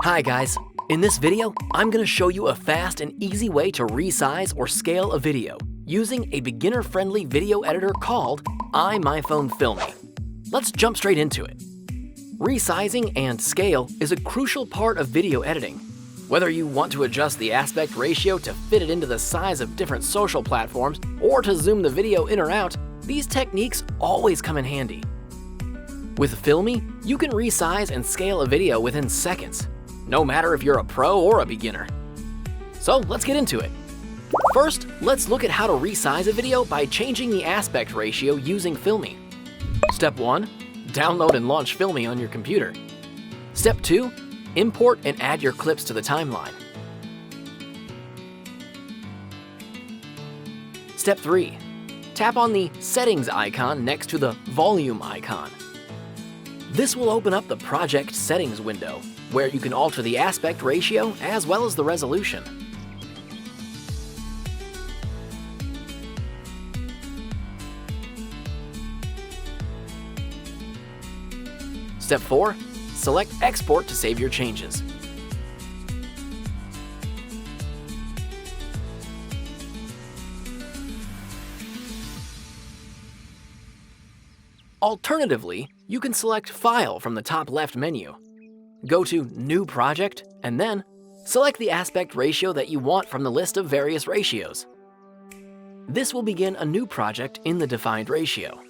Hi guys, in this video, I'm going to show you a fast and easy way to resize or scale a video using a beginner-friendly video editor called iMyFone Filme. Let's jump straight into it. Resizing and scale is a crucial part of video editing. Whether you want to adjust the aspect ratio to fit it into the size of different social platforms or to zoom the video in or out, these techniques always come in handy. With Filme, you can resize and scale a video within seconds, no matter if you're a pro or a beginner. So let's get into it. First, let's look at how to resize a video by changing the aspect ratio using Filme. Step 1. Download and launch Filme on your computer. Step 2. Import and add your clips to the timeline. Step 3. Tap on the Settings icon next to the Volume icon. This will open up the Project Settings window, where you can alter the aspect ratio as well as the resolution. Step 4. Select Export to save your changes. Alternatively, you can select File from the top left menu. Go to New Project, and then select the aspect ratio that you want from the list of various ratios. This will begin a new project in the defined ratio.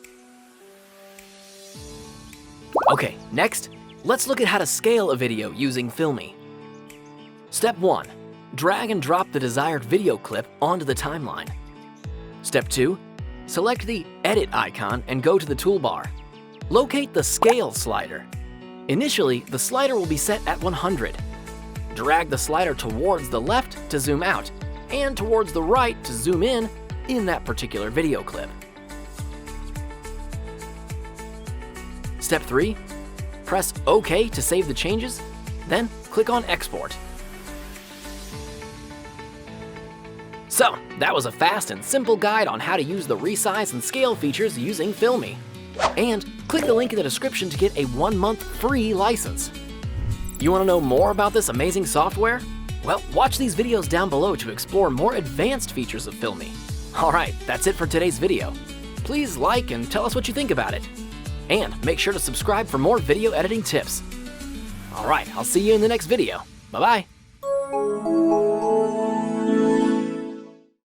Okay, next, let's look at how to scale a video using Filme. Step 1. Drag and drop the desired video clip onto the timeline. Step 2. Select the Edit icon and go to the toolbar. Locate the Scale slider. Initially, the slider will be set at 100. Drag the slider towards the left to zoom out, and towards the right to zoom in that particular video clip. Step 3. Press OK to save the changes, then click on Export. So, that was a fast and simple guide on how to use the resize and scale features using Filme. And click the link in the description to get a 1-month free license. You want to know more about this amazing software? Well, watch these videos down below to explore more advanced features of Filme. Alright, that's it for today's video. Please like and tell us what you think about it. And make sure to subscribe for more video editing tips. Alright, I'll see you in the next video. Bye-bye.